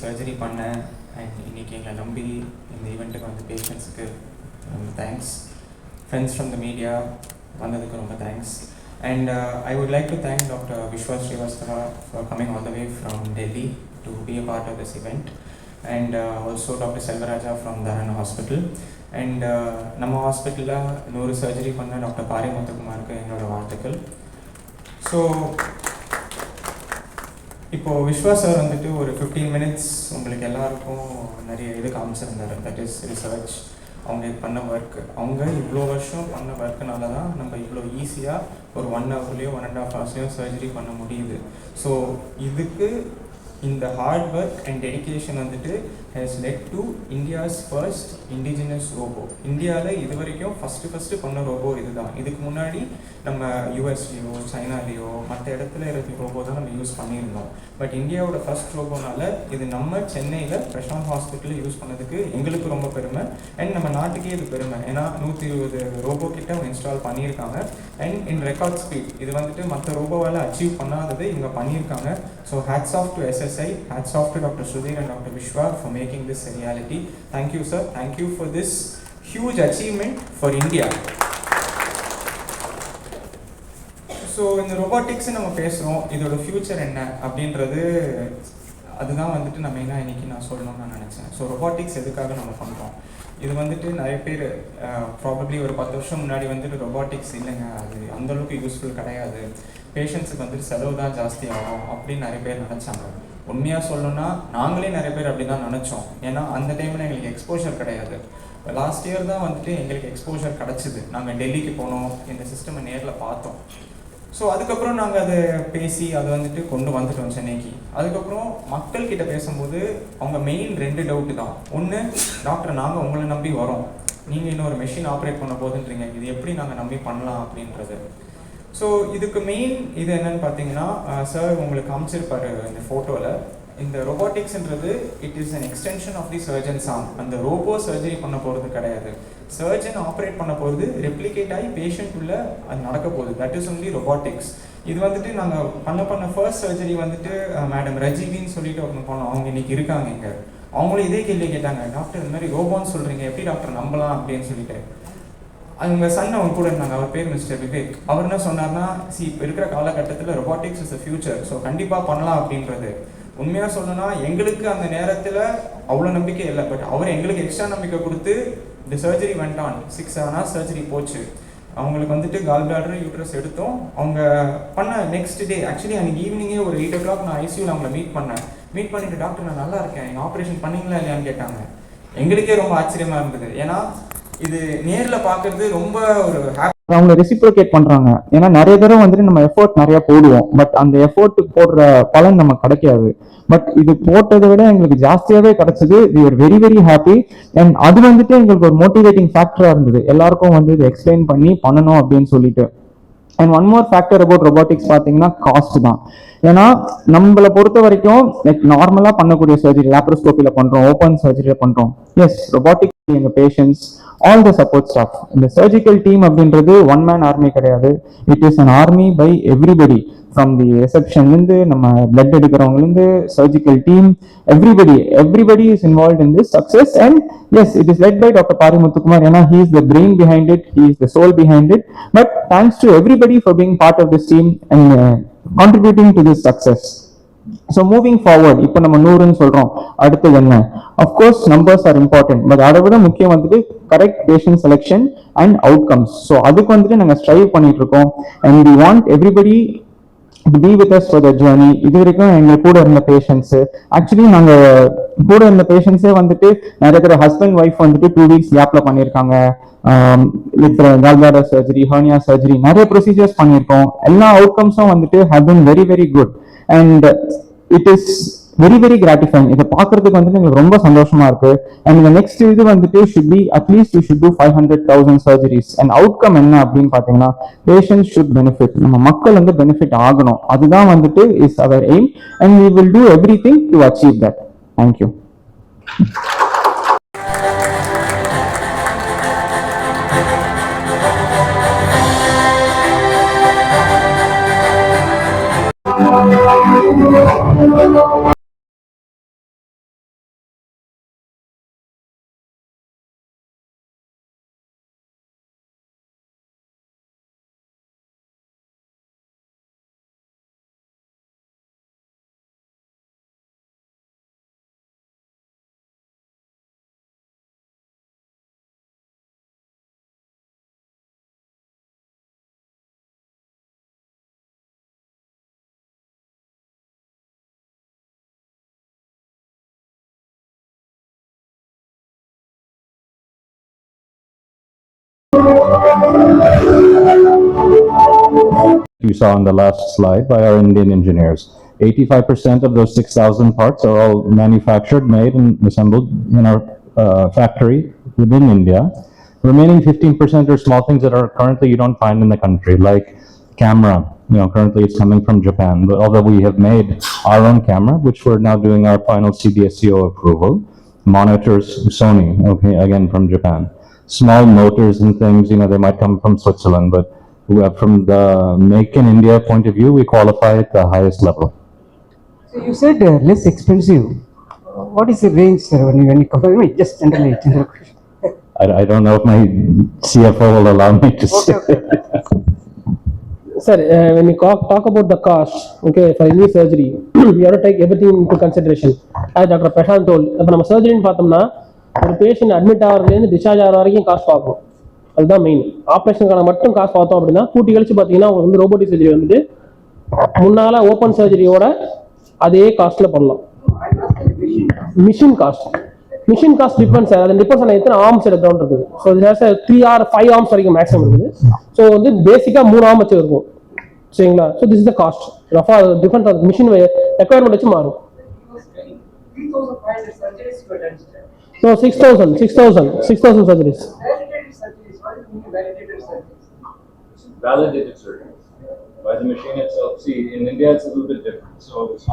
Surgery பண்ணேன். And இன்றைக்கி எங்களை நம்பி இந்த ஈவெண்ட்டுக்கு வந்து பேஷண்ட்ஸுக்கு ரொம்ப thanks. Friends from the media வந்ததுக்கு ரொம்ப thanks. And I would like to thank Dr. Vishwa Srivastava for coming all the way from Delhi to be a part of this event. And also Dr. Selvaraja from 100 Hospital. And நம்ம ஹாஸ்பிட்டலில் 100 surgery பண்ண doctor பாரிமுத்துக்குமாருக்கு என்னோடய வாழ்த்துக்கள். So இப்போது Vishwa sir வந்துட்டு ஒரு 15 minutes உங்களுக்கு எல்லாருக்கும் நிறைய இது காமிச்சிருந்தார். தட் இஸ் ரிசர்ச், அவங்க பண்ண ஒர்க், அவங்க இவ்வளோ வருஷம் பண்ண ஒர்க்குனால தான் நம்ம இவ்வளோ ஈஸியாக ஒரு 1 hourலையோ 1.5 hours சர்ஜரி பண்ண முடியுது. ஸோ இதுக்கு இந்த ஹார்ட் ஒர்க் அண்ட் டெடிக்கேஷன் வந்துட்டு has led to India's first indigenous robo. இந்தியாவில் இது வரைக்கும் ஃபஸ்ட்டு பண்ண ரோபோ இதுதான். இதுக்கு முன்னாடி நம்ம யூஎஸ்லேயோ சைனாலேயோ மற்ற இடத்துல இருக்க ரோபோ தான் நம்ம யூஸ் பண்ணியிருந்தோம். பட் இந்தியாவோட ஃபர்ஸ்ட் ரோபோனால இது நம்ம சென்னையில் பிரசாந்த் ஹாஸ்பிட்டலில் யூஸ் பண்ணதுக்கு எங்களுக்கு ரொம்ப பெருமை. அண்ட் நம்ம நாட்டுக்கே இது பெருமை. ஏன்னா 120 ரோபோ கிட்ட அவங்க இன்ஸ்டால் பண்ணியிருக்காங்க. அண்ட் இன் ரெக்கார்ட் ஸ்பீட் இது வந்துட்டு மற்ற ரோபோவால் அச்சீவ் பண்ணாதது இவங்க பண்ணியிருக்காங்க. So hats off to SSI, hats off to Dr. Sudhir and Dr. Vishwa for making this a reality. Thank you, sir. Thank you for this huge achievement for India. So இந்த robotics நம்ம பேசுகிறோம், இதோட future என்ன அப்படின்றது அதுதான் வந்துட்டு நம்ம மெயினாக இன்றைக்கி நான் சொல்லணும்னு நான் நினச்சேன். ஸோ ரொபாட்டிக்ஸ் எதுக்காக நம்ம பண்ணுறோம், இது வந்துட்டு நிறைய பேர் ப்ராபப்ளி ஒரு 10 வருஷம் முன்னாடி வந்துட்டு ரொபாட்டிக்ஸ் இல்லைங்க, அது அந்தளவுக்கு யூஸ்ஃபுல் கிடையாது, பேஷண்ட்ஸுக்கு வந்துட்டு செலவு தான் ஜாஸ்தி ஆகும் அப்படின்னு நிறைய பேர் நினச்சாங்க. உண்மையாக சொல்லணும்னா நாங்களே நிறைய பேர் அப்படி தான் நினச்சோம். ஏன்னா அந்த டைமில் எங்களுக்கு எக்ஸ்போஷர் கிடையாது. லாஸ்ட் இயர் தான் வந்துட்டு எங்களுக்கு எக்ஸ்போஷர் கிடச்சிது. நாங்கள் டெல்லிக்கு போனோம், இந்த சிஸ்டமை நேரில் பார்த்தோம். ஸோ அதுக்கப்புறம் நாங்கள் அதை பேசி அதை வந்துட்டு கொண்டு வந்துட்டோம் சென்னைக்கு. அதுக்கப்புறம் மக்கள்கிட்ட பேசும்போது அவங்க மெயின் 2 டவுட்டு தான். ஒன்று, டாக்டர் நாங்கள் உங்களை நம்பி வரோம், நீங்கள் இன்னொரு மெஷின் ஆப்ரேட் பண்ண போதுன்றீங்க, இது எப்படி நாங்கள் நம்பி பண்ணலாம் அப்படின்றது. ஸோ இதுக்கு மெயின் இது என்னன்னு பார்த்தீங்கன்னா, சார் உங்களுக்கு காமிச்சிருப்பாரு இந்த ஃபோட்டோவில், இந்த ரொபாட்டிக்ஸ்ன்றது it is an extension of the surgeon's arm. அந்த ரோபோ சர்ஜரி பண்ண போகிறது கிடையாது, சர்ஜன் ஆப்ரேட் பண்ண போகிறது ரெப்ளிகேட் ஆகி பேஷண்ட் உள்ள அது நடக்க போகுது. That is only robotics. இது வந்துட்டு நாங்கள் பண்ண ஃபர்ஸ்ட் சர்ஜரி வந்துட்டு மேடம் ரஜிவின்னு சொல்லிட்டு ஒன்று போனோம், அவங்க இன்னைக்கு இருக்காங்க இங்கே. அவங்களும் இதே கேள்வி கேட்டாங்க, டாக்டர் இந்த மாதிரி ரோபோன்னு சொல்கிறீங்க, எப்படி டாக்டர் நம்பலாம் அப்படின்னு சொல்லிட்டு. அவங்க சன் அவங்க கூட இருந்தாங்க, அவர் பேர் மிஸ்டர் விவேக். அவர் என்ன சொன்னார்னா, இப்போ இருக்கிற காலகட்டத்தில் robotics is a future, so கண்டிப்பாக பண்ணலாம் அப்படின்றது. உண்மையாக சொல்லணும்னா எங்களுக்கு அந்த நேரத்தில் அவ்வளோ நம்பிக்கை இல்லை. பட் அவர் எங்களுக்கு எக்ஸ்ட்ரா நம்பிக்கை கொடுத்து இந்த சர்ஜரி வந்துட்டான். 6-7 hours சர்ஜரி போச்சு. அவங்களுக்கு வந்துட்டு கால் பிளாடர் யூட்ரஸ் எடுத்தோம். அவங்க பண்ண நெக்ஸ்ட் டே ஆக்சுவலி அன்றைக்கி ஈவினிங்கே ஒரு 8 o'clock நான் ஐசியூவில் அவங்கள மீட் பண்ணிட்டு டாக்டர் நான் நல்லா இருக்கேன், நீங்கள் ஆப்ரேஷன் பண்ணிங்களா இல்லையான்னு கேட்டாங்க. எங்களுக்கே ரொம்ப ஆச்சரியமாக இருந்தது. ஏன்னா இது நேரில் பார்க்கறது ரொம்ப ஒரு அவங்க ரெசிப்ரோகேட் பண்றாங்க. ஏன்னா நிறைய தடவை வந்துட்டு நம்ம எஃபோர்ட் நிறைய போடுவோம், பட் அந்த எஃபோர்ட் போடுற பலன் நமக்கு கிடைக்காது. பட் இது போட்டதை விட எங்களுக்கு ஜாஸ்தியாவே கிடைச்சது. We are very very happy. And அது வந்துட்டு எங்களுக்கு ஒரு மோட்டிவேட்டிங் ஃபேக்டரா இருந்தது, எல்லாருக்கும் வந்து இது எக்ஸ்பிளைன் பண்ணி பண்ணணும் அப்படின்னு சொல்லிட்டு. And one more factor about robotics பார்த்தீங்கன்னா காஸ்ட் தான். ஏன்னா நம்மளை பொறுத்த வரைக்கும் லைக் நார்மலாக பண்ணக்கூடிய சர்ஜரி, லேப்ரோஸ்கோப்பியில் பண்ணுறோம், ஓப்பன் சர்ஜரியில் பண்ணுறோம். எஸ், ரொபாட்டிக் எங்கள் patients, all the support staff. இந்த சர்ஜிக்கல் டீம் அப்படின்றது 1-man ஆர்மி கிடையாது. It is an army by everybody. From the ரிசப்ஷன்லேருந்து நம்ம பிளட் எடுக்கிறவங்கலேருந்து surgical team, everybody is involve in this success. And yes, it is led by doctor Parimuthukumar. ஏன்னா he is the brain behind it, he is the soul behind it. But thanks to everybody for being part of this team and contributing to this success. So moving forward, இப்போ நம்ம 100ன்னு சொல்றோம், அடுத்தது என்ன? Of course numbers are important, but அதை விட முக்கியம் வந்துட்டு correct patient selection and outcomes. So அதுக்கு வந்துட்டு நாங்கள் ஸ்ட்ரைவ் பண்ணிட்டு இருக்கோம். And we want everybody to be with us for the journey. இது வரைக்கும் எங்க கூட இருந்த பேஷண்ட்ஸ், ஆக்சுவலி நாங்க கூட இருந்த பேஷண்ட்ஸே வந்துட்டு நிறைய பேர் ஹஸ்பண்ட் ஒய்ஃப் வந்துட்டு 2 weeks கேப்ல பண்ணியிருக்காங்க. கால்பிளாடர் சர்ஜரி, ஹெர்னியா சர்ஜரி, நிறைய ப்ரொசீஜர்ஸ் பண்ணியிருக்கோம். எல்லா அவுட்கம்ஸும் வந்துட்டு have been very very good and it is very very gratifying. இதை பார்க்கறதுக்கு வந்துட்டு எங்களுக்கு ரொம்ப சந்தோஷமா இருக்கு. அண்ட் இந்த நெக்ஸ்ட் இது வந்துட்டு should be at least we should do 500,000 surgeries. And outcome என்ன அப்படின்னு பார்த்தீங்கன்னா, patients should benefit. நம்ம மக்கள் வந்து பெனிஃபிட் ஆகணும், அதுதான் வந்துட்டு is our aim and we will do everything to achieve that. Thank you. You saw on the last slide by our Indian engineers. 85% of those 6,000 parts are all manufactured, made, and assembled in our factory within India. Remaining 15% are small things that are currently you don't find in the country, like camera. Currently it's coming from Japan, but although we have made our own camera, which we're now doing our final CDSCO approval. Monitors, Sony, okay, again from Japan. Small motors and things, they might come from Switzerland, but from the Make in India point of view, we qualify at the highest level. So you said less expensive. What is the range, sir, when you compare? Just general question. I don't know if my CFO will allow me to say. Sir, when we talk about the cost, okay, for any surgery, we have to take everything into consideration. As Dr. Prashanth told, if we surgery பார்த்தோம்னா ஒரு patient admit ஆகிறதுலேருந்து discharge ஆகிற வரைக்கும் காசு பார்க்கணும். அதுதான் main. ஆப்ரேஷனுக்கான மட்டும் காசு பார்த்தோம் அப்படின்னா கூட்டி கழிச்சு பார்த்தீங்கன்னா உங்களுக்கு வந்து ரோபோட்டிக் சர்ஜரி வந்துட்டு முன்னால ஓப்பன் சர்ஜரியோட அதே காஸ்ட்ல பண்ணலாம். Machine cost depends. அது டிபெண்ட்ஸ் ஆன எத்தனை ஆர்ம்ஸ் எடுக்கிறோம் இருக்குது. ஸோ இது 3 or 5 ஆர்ம்ஸ் வரைக்கும் மேக்ஸிமம் இருக்குது. ஸோ வந்து பேசிக்காக 3 ஆர்ம் வச்சு இருக்கும். சரிங்களா? So this is the cost. ரஃபா டிஃபரெண்ட் ஆஃப் மிஷின் ரெக்குவயர்மெண்ட் வச்சு மாறும். 3,500 surgeries were done. No, 6,000 surgeries. Validated surgeries. What do you mean validated surgeries? Validated surgeries by the machine itself. See, in India it's a little bit different. So it's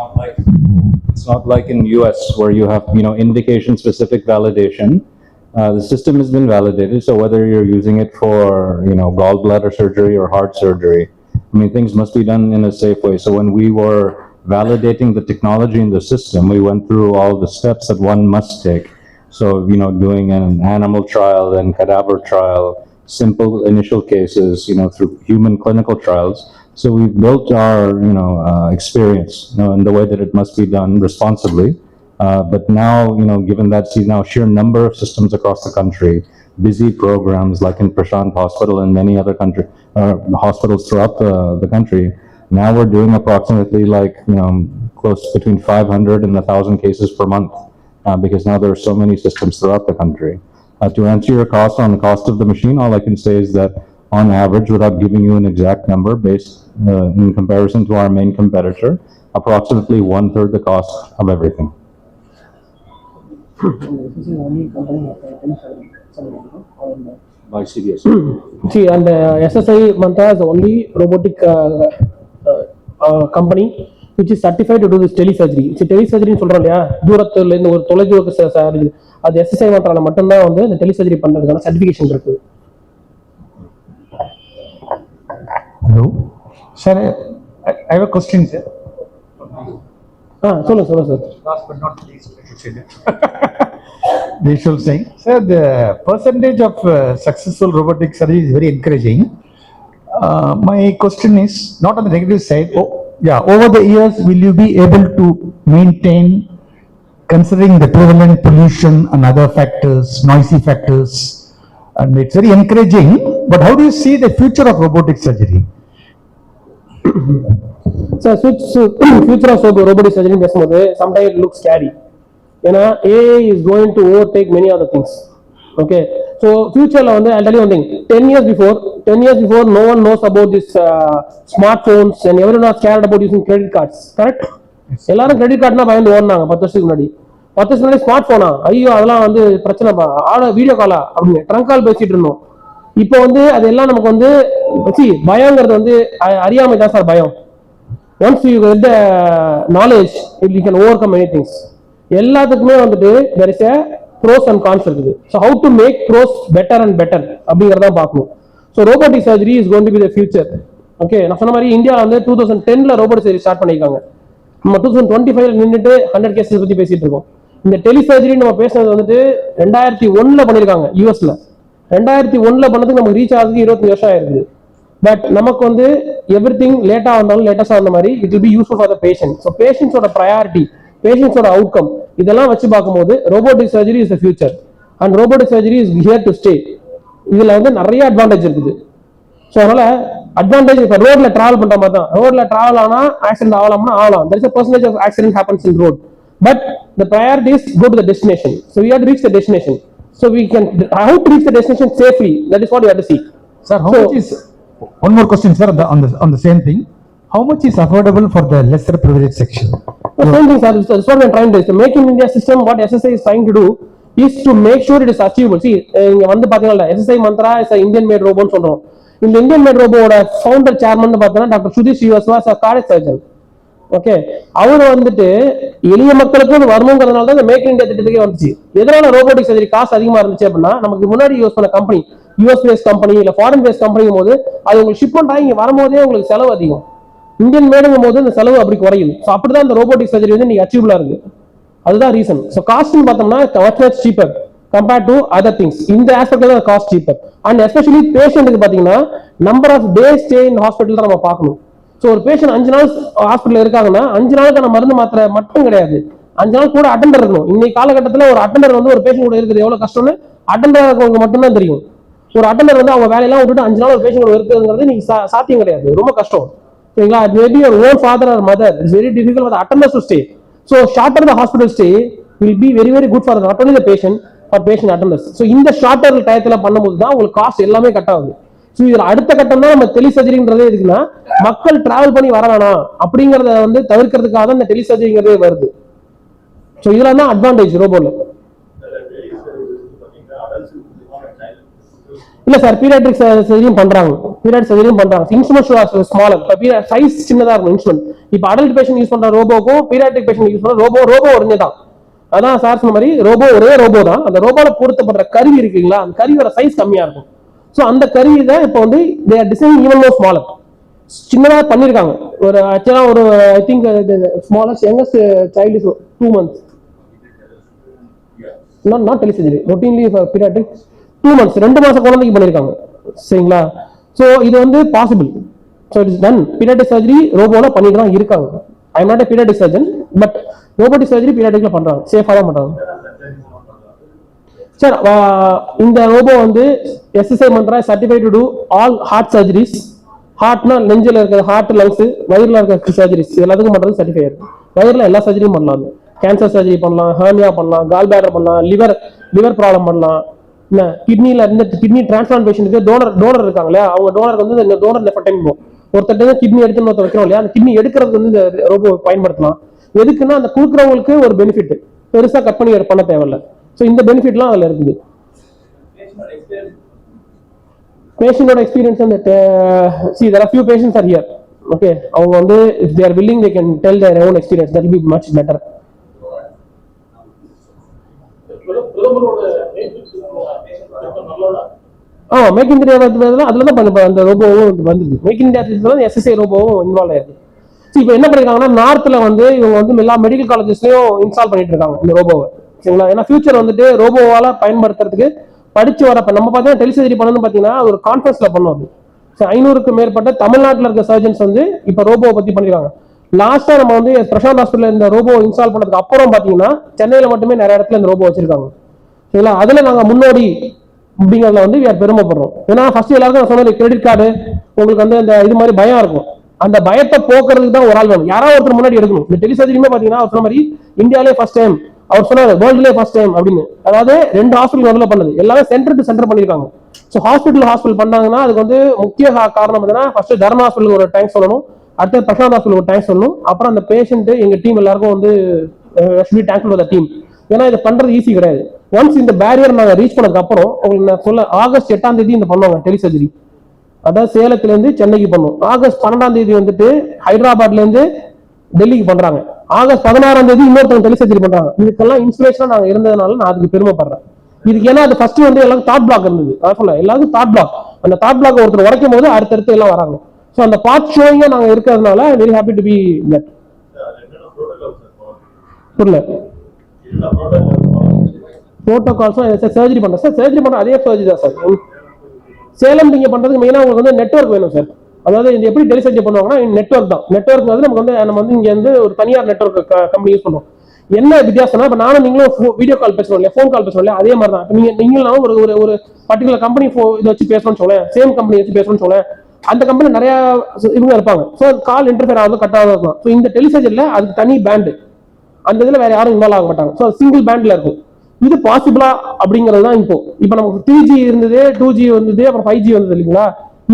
not like in US where you have indication specific validation. The system has been validated, so whether you're using it for gallbladder surgery or heart surgery, things must be done in a safe way. So when we were validating the technology in the system, we went through all the steps that one must take. So doing an animal trial, then cadaver trial, simple initial cases, through human clinical trials. So we've built our experience in the way that it must be done responsibly. But now, given that sheer number of systems across the country, busy programs like in Prashanth Hospital and many other hospitals throughout the country, now we're doing approximately close between 500 and 1,000 cases per month because now there are so many systems throughout the country. To answer your on the cost of the machine, all I can say is that on average, without giving you an exact number based in comparison to our main competitor, approximately 1/3 the cost of everything. By CDS. See, and SSI Manta is the only robotic company which is certified to do this telesurgery. See, telesurgery சொல்றோம் இல்லையா, தூரத்துல இருந்து ஒரு தொலைதூர அது SSI Mantraல மட்டும்தான் வந்து இந்த டெலிசர்ஜரி பண்றதுக்கான சர்டிஃபிகேஷன் இருக்கு. Hello, sir. I have a question, sir. சொல்லுங்க sir. Last but not least, I should say that. They should say, sir, the percentage of successful robotic surgery is very encouraging. My question is not on the negative side. Over the years, will you be able to maintain, considering the prevalent pollution and other factors, noisy factors, and it's very encouraging. But how do you see the future of robotic surgery? So future of robotic surgery பேசும்போது sometimes it looks scary. ஏன்னா AI is going to overtake many other things. Okay, so futureல வந்து I'll tell you one thing. 10 years before no one knows about this smartphones and everyone was scared about using credit cards. Correct? எல்லாரும் credit கார்டுனா பயந்து ஓடுனாங்க 10 வருஷத்துக்கு முன்னாடி smart போனா ஐயோ அதெல்லாம் வந்து பிரச்சனைப்பா video காலா அப்படின்னு ட்ரங்க் கால் பேசிட்டு இருந்தோம். இப்போ வந்து அதெல்லாம் நமக்கு வந்து பயங்கிறது வந்து அறியாமை தான் சார் பயம். Once you get the knowledge you can overcome many things. எல்லாத்துக்குமே வந்துட்டு there is a pros and cons இருக்குது. So how to make pros better and better அப்படிங்கறத பார்க்கணும். So robotic surgery is going to be the future. Okay, நான் சொன்ன மாதிரி இந்தியாவில் வந்து 2010ல robotic surgery ஸ்டார்ட் பண்ணிருக்காங்க. நம்ம 2025ல நின்றுட்டு 100 கேசஸ் பத்தி பேசிட்டு இருக்கோம். இந்த டெலிசர்ஜரி நம்ம பேசுறது வந்துட்டு 2001ல பண்ணிருக்காங்க யூஎஸ்ல. 2001ல பண்ணதுக்கு நமக்கு ரீச் ஆகுது 25 வருஷம் ஆயிருக்குது. பட் நமக்கு வந்து எவ்ரி திங் லேட்டா வந்தாலும் லேட்டஸ்டா வந்த மாதிரி it will be useful for the patient. So பேஷண்ட்ஸோட ப்ரையாரிட்டி, பேஷண்ட்ஸோட அவுட்கம் இதெல்லாம் வச்சு பார்க்கும்போது robotic surgery is the future and robotic surgery is here to stay. இதுல வந்து நிறைய அட்வான்டேஜ் இருக்குது. ஸோ அதனால அட்வான்டேஜ் இப்போ ரோட்ல டிராவல் பண்ற மாதிரி தான். ரோட்ல டிராவல் ஆனா ஆக்சிடென்ட் ஆகலாம்னா ஆகலாம். there is a percentage of accident happens in road, but the priority is go to the destination. So we have to reach the destination. So we can, how to reach the destination safely, that is what we have to see. Sir, how much is, one more question, sir, on the same thing. How much is affordable for the lesser privileged section? The same thing, sir. That's what we are trying to do. The Make in India system, what SSI is trying to do is to make sure it is achievable. See, இங்க வந்து பாத்தீங்கன்னா SSI mantra is a Indian made robot சொல்றோம். இந்த Indian made robot founder chairman பார்த்தீங்கன்னா doctor Sudheesh Srivastava is a cardiac surgeon. Okay, அவர் வந்துட்டு எளிய மக்களுக்கு வரணுங்கிறதுனால தான் இந்த மேக் இன் இந்தியா திட்டத்துக்கே வந்துச்சு. எதனால ரோபோட்டிக் சர்ஜரி காசு அதிகமா இருந்துச்சு அப்படின்னா, நமக்கு முன்னாடி யூஸ் பண்ண கம்பெனி யூஎஸ் பேஸ் கம்பெனி இல்ல ஃபாரின் பேஸ் கம்பெனிங்கும் போது அது உங்களுக்கு ஷிப்மெண்ட் ஆகி இங்க வரும்போதே உங்களுக்கு செலவு அதிகம். இந்தியன் மேடுங்கும் போது இந்த செலவு அப்படி குறையுது. ஸோ அப்படிதான் இந்த ரோபோட்டிக் சர்ஜரி வந்து நீங்க அச்சீவபிளா இருக்கு. அதுதான் ரீசன். ஸோ காஸ்ட்னு பார்த்தோம்னா much cheaper compared to other things. இந்த ஆஸ்பெக்ட்ல தான் காஸ்ட் சீப்பர். அண்ட் எஸ்பெஷலி பேஷண்ட்டுக்கு பார்த்தீங்கன்னா number of day stay in hospital தான் நம்ம பார்க்கணும். ஸோ ஒரு பேஷண்ட் 5 நாள் ஹாஸ்பிட்டல் இருக்காங்கன்னா 5 நாளுக்கான மருந்து மாத்திரை மட்டும் கிடையாது, 5 நாள் கூட அட்டெண்டர் இருக்கணும். இன்னைக்கு காலகட்டத்தில் ஒரு அட்டெண்டர் வந்து ஒரு பேஷண்ட் கூட இருக்குது எவ்வளவு கஷ்டம்னு அட்டெண்டர் இருக்கவங்க மட்டும்தான் தெரியும். ஒரு அட்டெண்டர் வந்து அவங்க வேலையெல்லாம் விட்டுட்டு 5 நாள் ஒரு பேஷண்ட் கூட இருக்குங்கிறது நீங்க சாத்தியம் கிடையாது, ரொம்ப கஷ்டம். சரிங்களா? Maybe your own father or mother, it's very difficult for the attenders to stay. So shorter the hospital stay will be very very good for not only the patient but patient attenders. So இந்த shorter டயத்துல பண்ணும்போது தான் உங்களுக்கு cost எல்லாமே cut ஆகுது. So இதுல அடுத்த கட்டம் தான் நம்ம டெலி சர்ஜரிங்கிறதே இருக்குன்னா மக்கள் டிராவல் பண்ணி வர வேணாம் அப்படிங்கறத வந்து தவிர்க்கிறதுக்காக தான் இந்த டெலி சர்ஜரிங்கிறதே வருது. ஸோ இதுல தான் அட்வான்டேஜ் ரோபோல. இல்ல சார், பீடியாட்ரிக் சர்ஜரியும் பண்றாங்க, பீடியாட்ரிக் சர்ஜரியும் பண்றாங்க. இன்ஸ்ட்ருமெண்ட் ஸ்மாலர், சைஸ் சின்னதா இருக்கும் இன்ஸ்ட்ருமெண்ட். இப்ப அடல்ட் பேஷண்ட் யூஸ் பண்ற ரோபோக்கும் பீடியாட்ரிக் பேஷண்ட் யூஸ் பண்ற ரோபோ ஒருங்கே தான். அதான் சார் சொன்ன மாதிரி ரோபோ ஒரே ரோபோ தான். அந்த ரோபோல பொருத்தப்படுற கருவி இருக்குங்களா, அந்த கருவியோட சைஸ் கம்மியா இருக்கும். ஸோ அந்த கருவி தான் இப்போ வந்து they are designing even more smaller, சின்னதாக பண்ணியிருக்காங்க. ஒரு ஆக்சுவலாக ஒரு I think smallest youngest child is 2 months. Not tele surgery, routinely paediatric 2 months, 2 மாசம் குழந்தைக்கு பண்ணியிருக்காங்க. சரிங்களா? ஸோ இது வந்து possible. So it is done. Paediatric surgery ரோபோல பண்ணிட்டு தான் இருக்காங்க. I am not a paediatric surgeon, but robotic surgery பீடியாட்ரிக்ல பண்றாங்க, சேஃபாக தான் பண்றாங்க. சார் இந்த ரோபோ வந்து SSI Mantra certified to do all heart surgeries. ஹார்ட்னா நெஞ்சில் இருக்கிற ஹார்ட், லங்ஸ், வயிறுல இருக்கிற சர்ஜரிஸ் எல்லாத்துக்கும் பண்றது சர்டிஃபை இருக்கு. வயிறுல எல்லா சர்ஜரியும் பண்ணலாம். கேன்சர் சர்ஜரி பண்ணலாம், ஹர்னியா பண்ணலாம், கால் பேடர் பண்ணலாம், லிவர் ப்ராப்ளம் பண்ணலாம். என்ன கிட்னில இருந்து கிட்னி டிரான்ஸ்பிளான்ட் பேஷண்ட்டுக்கு டோனர் இருக்காங்களே, அவங்க டோனருக்கு வந்து இந்த டோனர் நெஃப்ட் டைம் ஒருத்தர் கிட்னி எடுத்து ஒருத்தர் வைக்கிறோம் இல்லையா, அந்த கிட்னி எடுக்கிறதுக்கு வந்து இந்த ரோபோ பயன்படுத்தலாம். எதுக்குன்னா அந்த கொடுக்குறவங்களுக்கு ஒரு பெனிஃபிட், பெருசா கட் பண்ணி பண்ண தேவையில்லை. ஸோ இந்த பெனிஃபிட்லாம் அதில் இருக்குது. பேஷண்டோட எக்ஸ்பீரியன்ஸ் அந்த see there are few patients are here. Okay, அவங்க வந்து if they are willing they can tell their own experience, that will be much better. Make in India அதுல தான் அந்த ரோபோவும் வந்துருக்கு. மேக் இன் இந்தியா எஸ்எஸ்ஐ ரோபோவும் involve ஆயிருக்கு. இப்போ என்ன பண்ணிருக்காங்கன்னா நார்த்ல வந்து இவங்க வந்து எல்லா மெடிக்கல் காலேஜஸ்லயும் இன்ஸ்டால் பண்ணிட்டு இருக்காங்க இந்த ரோபோவை. சரிங்களா? ஏன்னா ஃபியூச்சர் வந்துட்டு ரோபோவால பயன்படுத்துறதுக்கு படிச்சு வரப்ப நம்ம பார்த்தீங்கன்னா டெலிசர்ஜரி பண்ணணும்னு பார்த்தீங்கன்னா ஒரு கான்ஃபரன்ஸ்ல பண்ணுவோம். 500க்கு மேற்பட்ட தமிழ்நாட்டில் இருக்க சர்ஜன்ஸ் வந்து இப்போ ரோபோவை பத்தி பண்ணிருக்காங்க. லாஸ்டா நம்ம வந்து பிரசாந்த் ஹாஸ்பிட்டல் இந்த ரோபோ இன்ஸ்டால் பண்ணதுக்கு அப்புறம் பாத்தீங்கன்னா சென்னையில மட்டுமே நிறைய இடத்துல இந்த ரோபோ வச்சிருக்காங்க. சரிங்களா? அதுல நாங்க முன்னோடி அப்படிங்கிறதுல வந்து பெருமைப்படுறோம். ஏன்னா ஃபர்ஸ்ட் எல்லாருக்கும் நான் சொன்னது கிரெடிட் கார்டு உங்களுக்கு வந்து அந்த இது மாதிரி பயம் இருக்கும். அந்த பயத்தை போக்குறதுக்கு தான் ஒரு ஆள் வேணும், யாராவது ஒருத்தர் முன்னாடி எடுக்கணும். இந்த டெலிசர்ஜரியுமே பாத்தீங்கன்னா அவர் சொன்ன மாதிரி இந்தியாவிலே ஃபர்ஸ்ட் டைம், அவர் சொன்னாரு வேர்ல்டுலேயே ஃபர்ஸ்ட் டைம் அப்படின்னு. அதாவது 2 ஹாஸ்பிட்டல் நடுவுல பண்ணது, எல்லாமே சென்டர் டு சென்டர் பண்ணிருக்காங்க. ஸோ ஹாஸ்பிட்டல் பண்ணாங்கன்னா அதுக்கு வந்து முக்கிய காரணம் என்னன்னா ஃபர்ஸ்ட் தர்மா ஹாஸ்பிட்டல் ஒரு டேங்க் சொல்லணும், அடுத்து பிரசாந்த் ஹாஸ்பிட்டல் ஒரு டேங்க் சொல்லணும், அப்புறம் அந்த பேஷண்ட் எங்க டீம் எல்லாருக்கும் வந்து டேங்க் டீம். ஏன்னா இதை பண்றது ஈஸி கிடையாது. ஒன்ஸ் இந்த பேரியர் நாங்க ரீச் பண்ணதுக்கு அப்புறம் உங்களுக்கு நான் சொல்ல ஆகஸ்ட் 8ஆம் தேதி இந்த பண்ணுவாங்க டெலிசர்ஜரி. அதாவது சேலத்துல இருந்து சென்னைக்கு பண்ணும். ஆகஸ்ட் 12ஆம் தேதி வந்துட்டு ஹைதராபாத்ல இருந்து டெல்லிக்கு பண்றாங்க. ஆகஸ்ட் 16ஆம் தேதி இன்னொருத்தவங்க டெலிசர்ஜரி பண்றாங்க. இதுக்கெல்லாம் இன்ஸ்பிரேஷனா நாங்க இருந்ததுனால நான் அதுக்கு பெருமைப்படுறேன். இதுக்கு ஏன்னா அது ஃபர்ஸ்ட் வந்து எல்லாரும் தாட் பிளாக் இருந்தது. அதான் சொல்ல எல்லாருக்கும் தாட் பிளாக். அந்த தாட் பிளாக் ஒருத்தர் உடைக்கும் போது அடுத்தடுத்து எல்லாம் வராங்க. ஸோ அந்த பார்ட் ஷோயிங்கா நாங்க இருக்கிறதுனால very happy to be that. புரியல புரோட்டோகால்ஸும் சர்ஜரி பண்றேன் சார். சர்ஜரி பண்ற அதே சர்ஜரி தான் சார். சேலம் நீங்க பண்றதுக்கு மெயினா உங்களுக்கு வந்து நெட்வொர்க் வேணும் சார். அதாவது இந்த எப்படி டெலிசர்ஜரி பண்ணுவாங்கன்னா நெட்வொர்க் தான். நெட்வொர்க் வந்து நம்ம வந்து இங்க வந்து ஒரு தனியார் நெட்வொர்க் கம்பெனி யூஸ் பண்றோம். என்ன வித்தியாசம்னா இப்ப நானும் நீங்களும் வீடியோ கால் பேசுறோம் இல்லையா, ஃபோன் கால் பேசுறோம் இல்லையா, அதே மாதிரி தான். நீங்களும் ஒரு பர்டிகுலர் கம்பெனி இதை வச்சு பேசணும்னு சொல்ல, சேம் கம்பெனி வச்சு பேசணும்னு சொல்ல, அந்த கம்பெனி நிறைய இவங்க இருப்பாங்க. ஸோ கால் இன்டர்ஃபியர் ஆகுது, கட் ஆகுது இருக்கும். ஸோ இந்த டெலிசர்ஜரியில் அதுக்கு தனி பேண்டு, அந்த இதில் வேற யாரும் இன்வால்வ் ஆக மாட்டாங்க. ஸோ சிங்கிள் பேண்ட்ல இருக்கும். இது பாசிபிளா அப்படிங்கிறது தான் இப்போ நமக்கு 3G இருந்தது, 2G வந்தது, அப்புறம் 5G வந்தது இல்லைங்களா?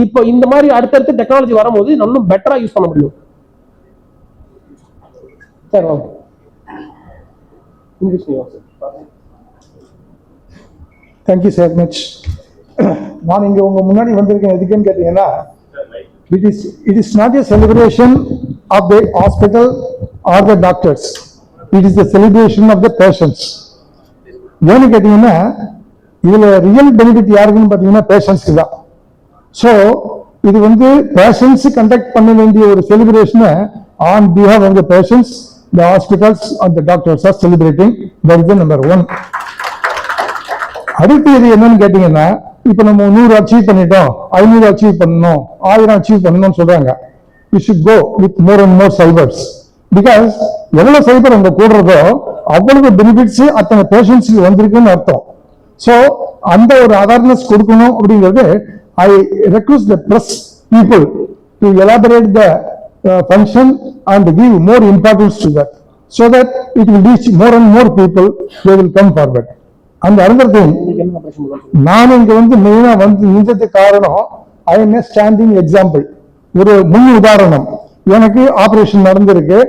இப்போ இந்த மாதிரி அடுத்தடுத்து டெக்னாலஜி வரும்போது இன்னும் பெட்டரா யூஸ் பண்ண முடியும். சார் வாங்க. Thank you sir much. நான் இங்கே உங்கள் முன்னாடி வந்திருக்கேன் எதுக்குன்னு கேட்டீங்கன்னா, it is not a celebration of the hospital or the doctors. It is a celebration of the patients. ஏன்னு கேட்டீங்கன்னா, இதுல ரியல் பெனிஃபிட் யாருக்குன்னு பார்த்தீங்கன்னா பேஷண்ட்ஸ்க்கு தான். ஸோ இது வந்து பேஷண்ட்ஸ் கண்டக்ட் பண்ண வேண்டிய ஒரு செலிப்ரேஷனை on behalf of the patients, the hospitals and the doctors are celebrating. That is the number 1. அடுத்து இது என்னன்னு கேட்டீங்கன்னா, இப்ப நம்ம 100 அச்சீவ் பண்ணிட்டோம், 500 அச்சீவ் பண்ணணும், 1000 அச்சீவ் பண்ணணும்னு சொல்றாங்க. You should go with more and more cybers. Because எவ்வளவு சைபர் அங்க கூடுறதோ அவ்வளவு பெனிஃபிட்ஸ் அத்தனை பேஷண்ட்ஸ்க்கு வந்திருக்குன்னு அர்த்தம். ஸோ அந்த ஒரு அவேர்னஸ் கொடுக்கணும் அப்படிங்கிறது. ஐ request the press people to elaborate the function and give more importance to that, so that it will reach more and more people, they will come forward. And another thing, நான் இங்க வந்து மெயினா வந்து நின்றதுக்கு காரணம், I am a standing example, ஒரு முன் உதாரணம். எனக்கு ஆபரேஷன் நடந்திருக்கு.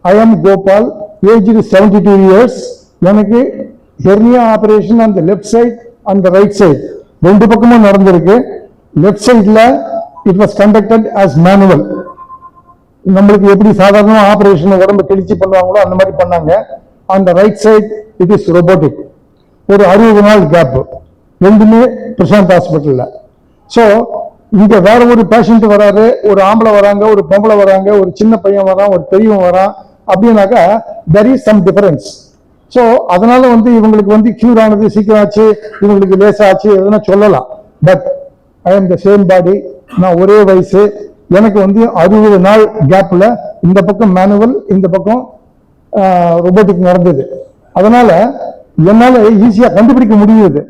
I am Gopal, age 72 years. எனக்கு ஹெர்னியா ஆபரேஷன் அந்த left side and right side ரெண்டு பக்கமும் நடந்திருக்கு. லெஃப்ட் சைட்ல it was conducted as manual. நம்மளுக்கு எப்படி சாதாரண ஆபரேஷன் உடம்பு கிழிச்சு பண்ணுவாங்களோ அந்த மாதிரி பண்ணாங்க. அந்த right side it is robotic. ஒரு 60 நாள் கேப், ரெண்டுமே பிரசாந்த் ஹாஸ்பிட்டல்ல. ஸோ இங்க வேற ஒரு பேஷண்ட் வராரு, ஒரு ஆம்பளை வராங்க, ஒரு பொம்பளை வராங்க, ஒரு சின்ன பையன் வரான், ஒரு பெரியவன் வரான் அப்படின்னாக்கா there is some difference. So அதனால வந்து இவங்களுக்கு வந்து கியூர் ஆனது சீக்கிரம் ஆச்சு, இவங்களுக்கு லேசாச்சு எதுனா சொல்லலாம். But I am the same பாடி, நான் ஒரே வயசு, எனக்கு வந்து 60 நாள் கேப்ல இந்த பக்கம் மேனுவல், இந்த பக்கம் ரோபோட்டிக் நடந்தது. அதனால என்னால ஈஸியா கண்டுபிடிக்க முடியுது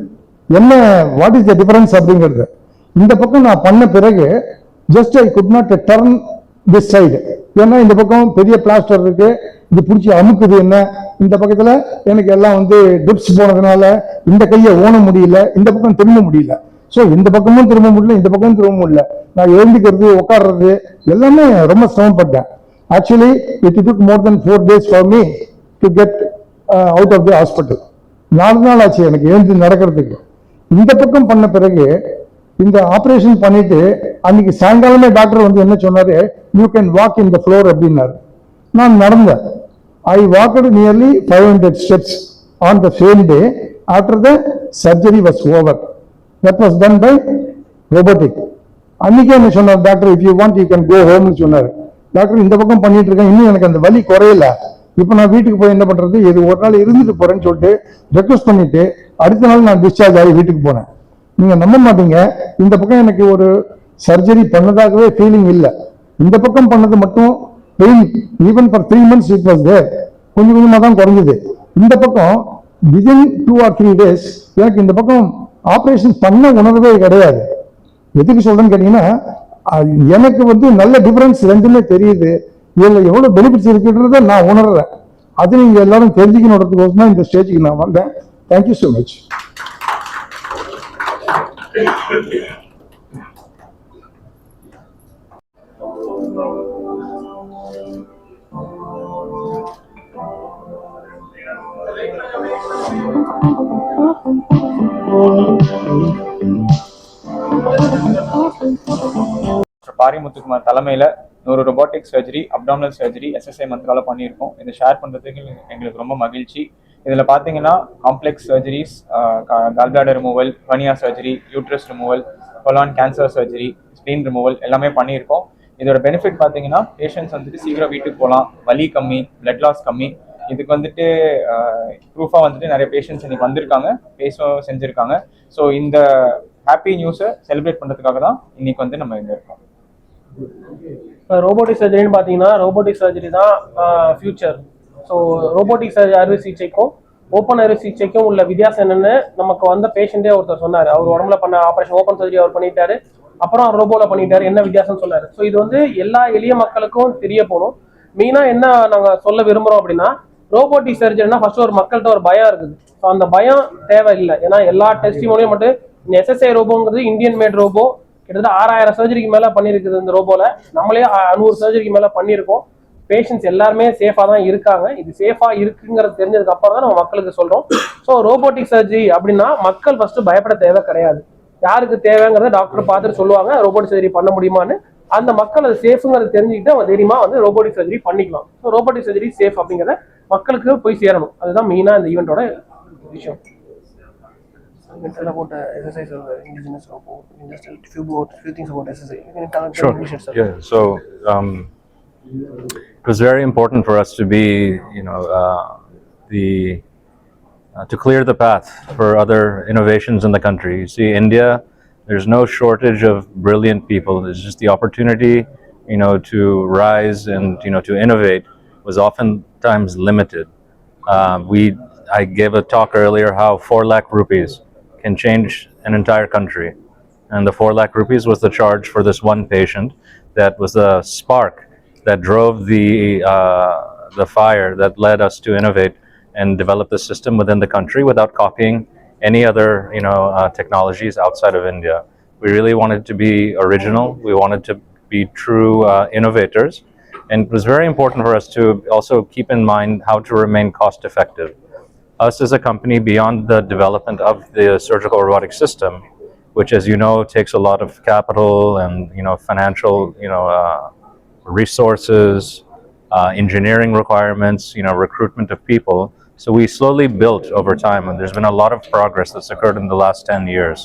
என்ன வாட் இஸ் த டிஃபரன்ஸ் அப்படிங்கிறது. இந்த பக்கம் நான் பண்ண பிறகு just I could not turn this side, ஏன்னா இந்த பக்கம் பெரிய பிளாஸ்டர் இருக்கு, இது பிடிச்சி அமுக்குது. என்ன இந்த பக்கத்துல எனக்கு எல்லாம் வந்து டிப்ஸ் போனதுனால இந்த கையை ஓன முடியல, இந்த பக்கம் திரும்ப முடியல. ஸோ இந்த பக்கமும் திரும்ப முடியல, இந்த பக்கமும் திரும்ப முடியல. நான் எழுந்திக்கிறது, உட்காடுறது எல்லாமே ரொம்ப சிரமப்பட்டேன். Actually it took more than 4 days for me to get out of the hospital. 4 நாள் ஆச்சு எனக்கு எழுந்து நடக்கிறதுக்கு. இந்த பக்கம் பண்ண பிறகு இந்த ஆபரேஷன் பண்ணிட்டு அன்னைக்கு சாயங்காலமே டாக்டர் வந்து என்ன சொன்னாரு, you can walk in the floor அப்படின்னாரு. நான் நடந்தேன். I walked nearly 500 steps on the same day after the surgery was over. That was done by robotic. அன்னைக்கே என்ன சொன்னார் doctor, if you want you can go ஹோம்னு சொன்னார். Doctor இந்த பக்கம் பண்ணிட்டு இருக்கேன், இன்னும் எனக்கு அந்த வலி குறையல, இப்போ நான் வீட்டுக்கு போய் என்ன பண்றது, இது ஒரு நாள் இருந்துட்டு போறேன்னு சொல்லிட்டு ரெக்வஸ்ட் பண்ணிட்டு அடுத்த நாள் நான் டிஸ்சார்ஜ் ஆகி வீட்டுக்கு போனேன். நீங்க நம்ப மாட்டீங்க, இந்த பக்கம் எனக்கு ஒரு சர்ஜரி பண்ணதாகவே ஃபீலிங் இல்லை. இந்த பக்கம் பண்ணது மட்டும் pain, even for 3 months it was there, கொஞ்சம் கொஞ்சமாக தான் குறைஞ்சது. இந்த பக்கம் விதின் 2 or 3 days எனக்கு இந்த பக்கம் ஆபரேஷன் பண்ண உணர்வே கிடையாது. எதுக்கு சொல்றேன்னு கேட்டீங்கன்னா, எனக்கு வந்து நல்ல டிஃபரன்ஸ் ரெண்டுமே தெரியுது. இதுல எவ்வளவு பெனிஃபிட்ஸ் இருக்குன்றத நான் உணர்றேன். அது நீங்க எல்லாரும் தெரிஞ்சுக்கணுன்றதுக்கோசம் தான் இந்த ஸ்டேஜுக்கு நான் வந்தேன். Thank you so much. பாரிமுத்துக்குமார் தலைமையில் ஒரு robotic surgery, abdominal surgery SSI மந்த்ரால பண்ணியிருக்கோம். இதை ஷேர் பண்ணுறதுக்கு எங்களுக்கு ரொம்ப மகிழ்ச்சி. இதில் பார்த்தீங்கன்னா complex surgeries, gall bladder removal, hernia surgery, uterus removal, colon cancer surgery, screen removal எல்லாமே பண்ணியிருக்கோம். இதோட பெனிஃபிட் பார்த்தீங்கன்னா பேஷண்ட்ஸ் வந்துட்டு சீக்கிரம் வீட்டுக்கு போகலாம், வலி கம்மி, பிளட் லாஸ் கம்மி. இதுக்கு வந்துட்டு ப்ரூஃபாக வந்துட்டு நிறைய பேஷண்ட்ஸ் இன்னைக்கு வந்திருக்காங்க, பேசவும் செஞ்சுருக்காங்க. ஸோ இந்த ஹாப்பி நியூஸை செலிப்ரேட் பண்ணுறதுக்காக தான் இன்னைக்கு வந்து நம்ம இங்கே இருக்கோம். ரோபோட்டிக் சர்ஜரின்னு பார்த்தீங்கன்னா ரோபோட்டிக் சர்ஜரி தான் ஃபியூச்சர். ஸோ ரோபோட்டிக் அறுவை சிகிச்சைக்கும் ஓப்பன் அறுவை சிகிச்சைக்கும் உள்ள வித்தியாசம் என்னன்னு நமக்கு வந்த பேஷண்டே ஒருத்தர் சொன்னார். அவர் உடம்புல பண்ண ஆப்ரேஷன் ஓப்பன் சர்ஜரி அவர் பண்ணிட்டாரு, அப்புறம் அவர் ரோபோல பண்ணிட்டாரு, என்ன வித்தியாசம்னு சொன்னாரு. ஸோ இது வந்து எல்லா எளிய மக்களுக்கும் தெரிய போகணும். மெயினாக என்ன நாங்கள் சொல்ல விரும்புகிறோம் அப்படின்னா, ரோபோட்டிக் சர்ஜரினா ஃபர்ஸ்ட் ஒரு மக்கள்கிட்ட ஒரு பயம் இருக்குது. ஸோ அந்த பயம் தேவையில்லை. ஏன்னா எல்லா டெஸ்டிமோனியும் மட்டும் இந்த எஸ்எஸ்ஐ ரோபோங்கிறது இந்தியன் மேட் ரோபோ, கிட்டத்தட்ட 6000 சர்ஜரிக்கு மேலே பண்ணியிருக்குது இந்த ரோபோல. நம்மளே 100 சர்ஜரிக்கு மேலே பண்ணியிருக்கோம். பேஷண்ட்ஸ் எல்லாருமே சேஃபாக தான் இருக்காங்க. இது சேஃபாக இருக்குங்கிறது தெரிஞ்சதுக்கு அப்புறம் தான் நம்ம மக்களுக்கு சொல்கிறோம். ஸோ ரோபோட்டிக் சர்ஜரி அப்படின்னா மக்கள் ஃபர்ஸ்ட் பயப்பட தேவை கிடையாது. யாருக்கு தேவைங்கிறத டாக்டர் பார்த்துட்டு சொல்லுவாங்க ரோபோட்டிக் சர்ஜரி பண்ண முடியுமான்னு. அந்த மக்கள் அது சேஃபுங்கிறத தெரிஞ்சுக்கிட்டு அவங்க தைரியமா வந்து ரோபோட்டிக் சர்ஜரி பண்ணிக்கலாம். ஸோ ரோபோட்டிக் சர்ஜரி சேஃப் அப்படிங்கிறத மக்களுக்கு போய் சேரணும். அதுதான் மெயினாக இந்த ஈவெண்ட்டோட விஷயம். About exercise or indigenous robot, just a few things about SSI. You can tell Sure. Yeah. So it was very important for us to be, to clear the path for other innovations in the country. You see, India, there's no shortage of brilliant people. There's just the opportunity, to rise and to innovate was oftentimes limited. I gave a talk earlier how 4 lakh rupees can change an entire country, and the 4 lakh rupees was the charge for this one patient. That was the spark that drove the fire that led us to innovate and develop the system within the country without copying any other technologies outside of India. We really wanted to be original. We wanted to be true innovators, and it was very important for us to also keep in mind how to remain cost effective. Us as a company, beyond the development of the surgical robotic system, which, as you know, takes a lot of capital and financial resources, engineering requirements, recruitment of people. So we slowly built over time, and there's been a lot of progress that's occurred in the last 10 years.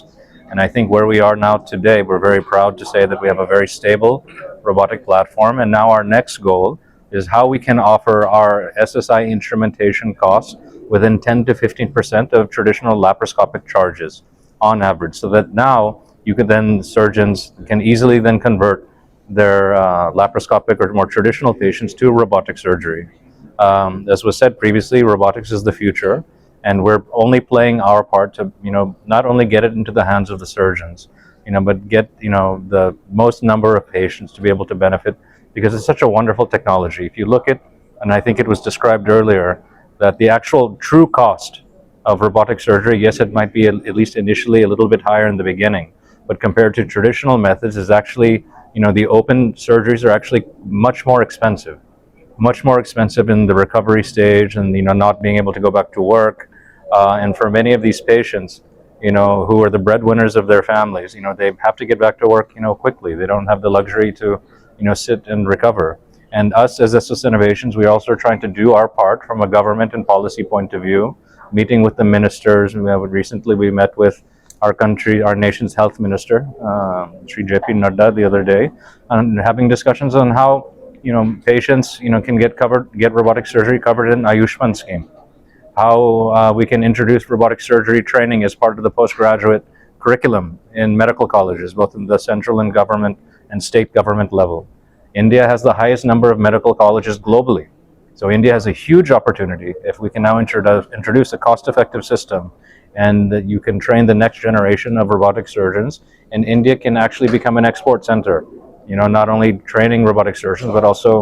And I think where we are now today, we're very proud to say that we have a very stable robotic platform. And now our next goal is how we can offer our SSI instrumentation costs within 10 to 15% of traditional laparoscopic charges on average, so that now surgeons can easily then convert their laparoscopic or more traditional patients to robotic surgery. As was said previously, robotics is the future, and we're only playing our part to not only get it into the hands of the surgeons, but get the most number of patients to be able to benefit, because it's such a wonderful technology. If you look at, and I think it was described earlier, that the actual true cost of robotic surgery, yes, it might be at least initially a little bit higher in the beginning, but compared to traditional methods, is actually, the open surgeries are actually much more expensive in the recovery stage, and not being able to go back to work. And for many of these patients, who are the breadwinners of their families, they have to get back to work, quickly. They don't have the luxury to, sit and recover. And us as SS Innovations, we also are trying to do our part from a government and policy point of view, meeting with the ministers. Recently we met with our nation's health minister, Sri JP Nadda, the other day, and having discussions on how, patients, can get robotic surgery covered in Ayushman scheme. How we can introduce robotic surgery training as part of the postgraduate curriculum in medical colleges, both in the central and government and state government level. India has the highest number of medical colleges globally. So India has a huge opportunity if we can now introduce a cost-effective system, and that you can train the next generation of robotic surgeons, and India can actually become an export center, not only training robotic surgeons, but also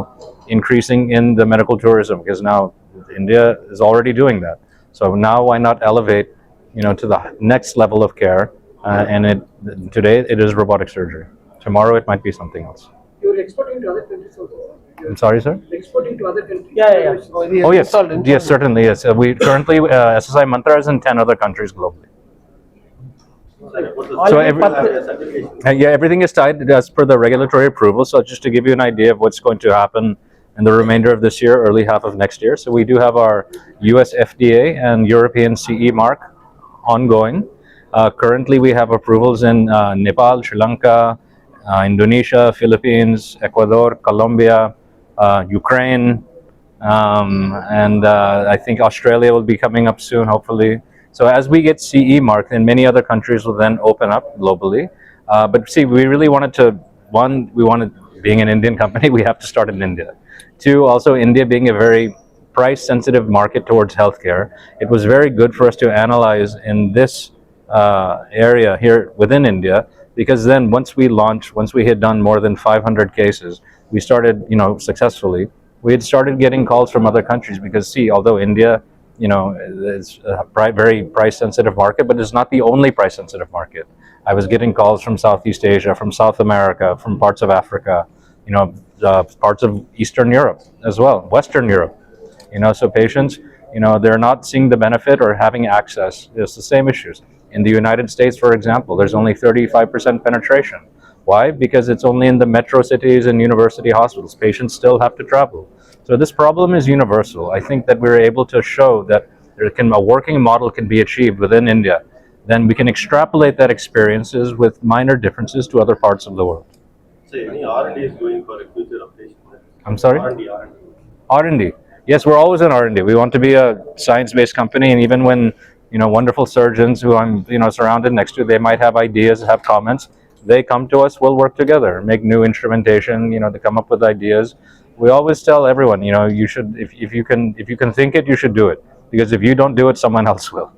increasing in the medical tourism, because now India is already doing that. So now why not elevate, to the next level of care, and today it is robotic surgery. Tomorrow it might be something else. You're exporting to other countries also. I'm sorry, sir? Exporting to other countries. Yeah. Oh, yes. Yes, certainly, yes. We currently, SSI Mantra is in 10 other countries globally. So everything is tied as per the regulatory approval. So just to give you an idea of what's going to happen in the remainder of this year, early half of next year. So we do have our US FDA and European CE mark ongoing. Currently, we have approvals in Nepal, Sri Lanka, Indonesia, Philippines, Ecuador, Colombia, Ukraine, and I think Australia will be coming up soon, hopefully. So as we get CE marked, then many other countries will then open up globally. But see, we really wanted to, being an Indian company, we have to start in India. 2, also India being a very price-sensitive market towards healthcare, it was very good for us to analyze in this area here within India, because then once we had done more than 500 cases, we started, successfully, we had started getting calls from other countries because, see, although India, is a very price sensitive market, but it's not the only price sensitive market. I was getting calls from Southeast Asia, from South America, from parts of Africa, parts of Eastern Europe as well, Western Europe. So patients, they're not seeing the benefit or having access. It's the same issues. In the United States, for example, there's only 35% penetration. Why? Because it's only in the metro cities and university hospitals. Patients still have to travel. So this problem is universal. I think that we're able to show that a working model can be achieved within India. Then we can extrapolate that experiences with minor differences to other parts of the world. So any R&D is going for a future of patients? I'm sorry? R&D. R&D. Yes, we're always in R&D. We want to be a science-based company, and even when wonderful surgeons who I'm surrounded next to, they might have ideas, have comments. They come to us. We'll work together, make new instrumentation. To come up with ideas. We always tell everyone, you should, if you can think it, you should do it, because if you don't do it, someone else will.